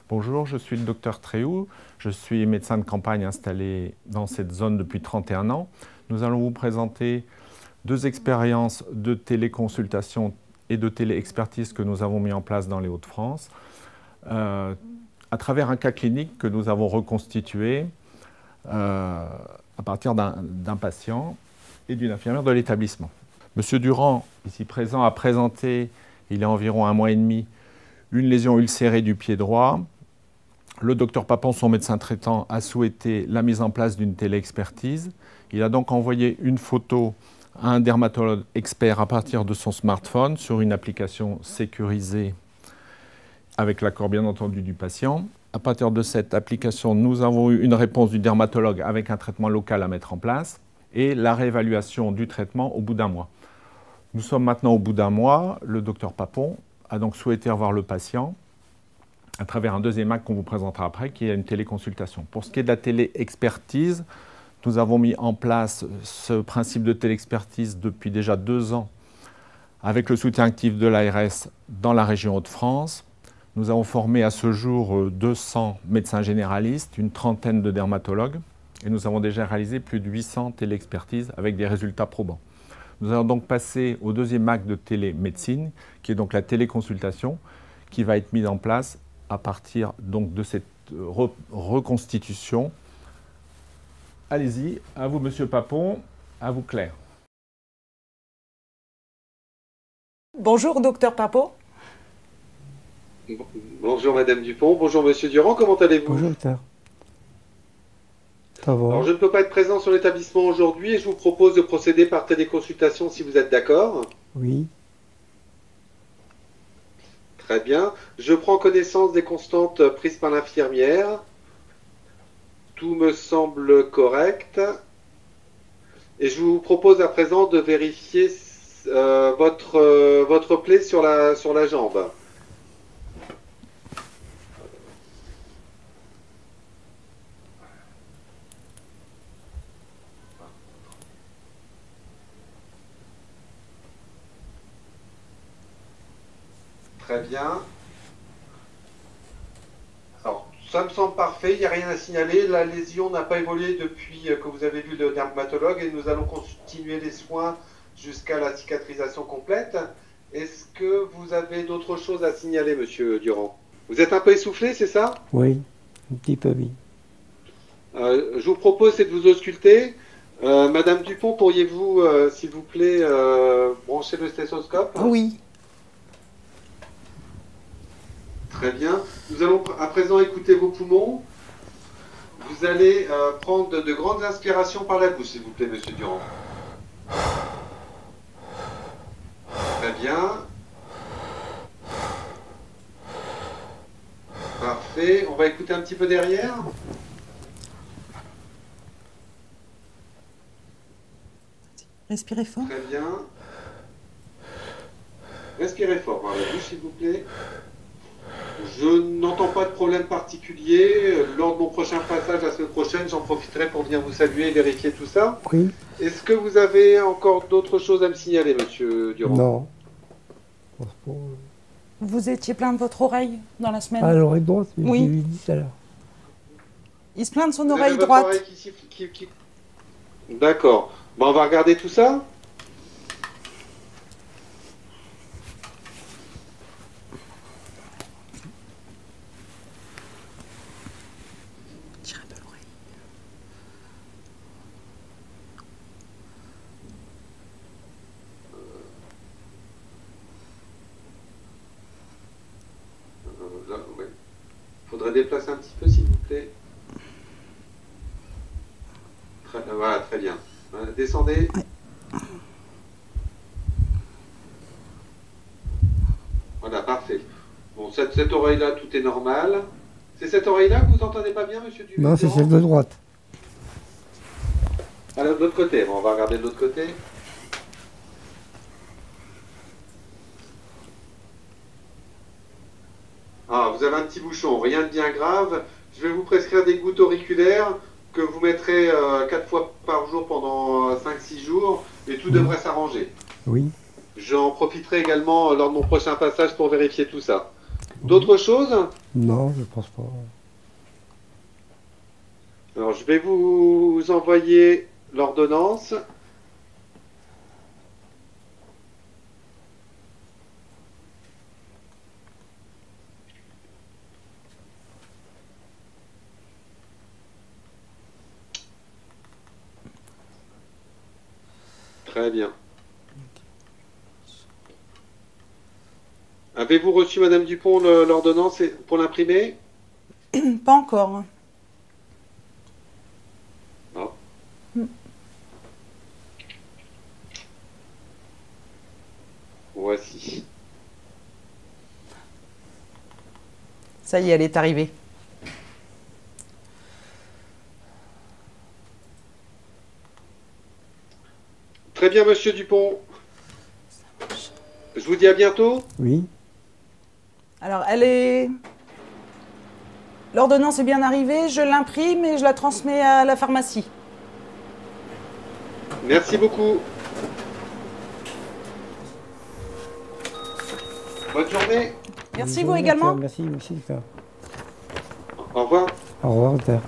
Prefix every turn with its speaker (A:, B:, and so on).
A: Bonjour, je suis le docteur Tréhou, je suis médecin de campagne installé dans cette zone depuis 31 ans. Nous allons vous présenter deux expériences de téléconsultation et de téléexpertise que nous avons mis en place dans les Hauts-de-France à travers un cas clinique que nous avons reconstitué à partir d'un patient et d'une infirmière de l'établissement. Monsieur Durand, ici présent, a présenté il y a environ 1 mois et demi une lésion ulcérée du pied droit. Le docteur Papon, son médecin traitant, a souhaité la mise en place d'une téléexpertise. Il a donc envoyé une photo à un dermatologue expert à partir de son smartphone sur une application sécurisée avec l'accord bien entendu du patient. À partir de cette application, nous avons eu une réponse du dermatologue avec un traitement local à mettre en place et la réévaluation du traitement au bout d'1 mois. Nous sommes maintenant au bout d'1 mois. Le docteur Papon a donc souhaité revoir le patient à travers un deuxième acte qu'on vous présentera après, qui est une téléconsultation. Pour ce qui est de la téléexpertise, nous avons mis en place ce principe de téléexpertise depuis déjà 2 ans avec le soutien actif de l'ARS dans la région Hauts-de-France. Nous avons formé à ce jour 200 médecins généralistes, une trentaine de dermatologues, et nous avons déjà réalisé plus de 800 téléexpertises avec des résultats probants. Nous allons donc passer au deuxième acte de télémédecine, qui est donc la téléconsultation, qui va être mise en place à partir donc de cette reconstitution. Allez-y, à vous Monsieur Papon, à vous Claire.
B: Bonjour Docteur Papon.
C: Bonjour Madame Dupont, bonjour Monsieur Durand, comment allez-vous?
D: Bonjour docteur. Ça va.
C: Alors je ne peux pas être présent sur l'établissement aujourd'hui et je vous propose de procéder par téléconsultation si vous êtes d'accord.
D: Oui.
C: Très bien. Je prends connaissance des constantes prises par l'infirmière. Tout me semble correct. Et je vous propose à présent de vérifier votre plaie sur la jambe. Très bien. Alors, ça me semble parfait, il n'y a rien à signaler. La lésion n'a pas évolué depuis que vous avez vu le dermatologue et nous allons continuer les soins jusqu'à la cicatrisation complète. Est-ce que vous avez d'autres choses à signaler, Monsieur Durand? Vous êtes un peu essoufflé, c'est ça?
D: Oui, un petit peu oui.
C: Je vous propose, c'est de vous ausculter. Madame Dupont, pourriez-vous, s'il vous plaît, brancher le stéthoscope?
B: Oui.
C: Très bien. Nous allons à présent écouter vos poumons. Vous allez prendre de grandes inspirations par la bouche, s'il vous plaît, Monsieur Durand. Très bien. Parfait. On va écouter un petit peu derrière.
B: Respirez fort.
C: Très bien. Respirez fort par la bouche, s'il vous plaît. Je n'entends pas de problème particulier. Lors de mon prochain passage la semaine prochaine, j'en profiterai pour venir vous saluer et vérifier tout ça.
D: Oui.
C: Est-ce que vous avez encore d'autres choses à me signaler, Monsieur Durand?
D: Non.
B: Vous étiez plein de votre oreille dans la semaine?
D: Ah, l'oreille droite,
B: Oui.
D: j'ai dit tout à l'heure.
B: Il se plaint de son
C: Vous avez
B: oreille
C: votre
B: droite.
C: oreille qui... D'accord. Bon, on va regarder tout ça.
B: Tire un peu l'oreille.
C: Là, ouais. Faudrait déplacer un petit peu, s'il vous plaît. Voilà, très bien. Descendez.
B: Ouais.
C: Voilà, parfait. Bon, cette oreille-là, tout est normal. C'est cette oreille-là que vous n'entendez pas bien, Monsieur Durand?
D: Non, c'est celle de droite.
C: Alors, de l'autre côté. Bon, on va regarder de l'autre côté. Ah, vous avez un petit bouchon, rien de bien grave. Je vais vous prescrire des gouttes auriculaires que vous mettrez 4 fois par jour pendant 5-6 jours et tout devrait s'arranger.
D: Oui.
C: J'en profiterai également lors de mon prochain passage pour vérifier tout ça. D'autres choses?
D: Non, je pense pas.
C: Alors, je vais vous envoyer l'ordonnance. Très bien. Avez-vous reçu, Madame Dupont, l'ordonnance pour l'imprimer?
B: Pas encore.
C: Ah. Voici.
B: Ça y est, elle est arrivée.
C: Très bien, Monsieur Dupont. Je vous dis à bientôt.
D: Oui.
B: Alors, elle est... L'ordonnance est bien arrivée, je l'imprime et je la transmets à la pharmacie.
C: Merci beaucoup. Bonne journée.
B: Merci,
D: Bonne
B: vous
D: journée,
B: également.
D: Merci, merci.
C: Au revoir.
D: Au revoir, docteur.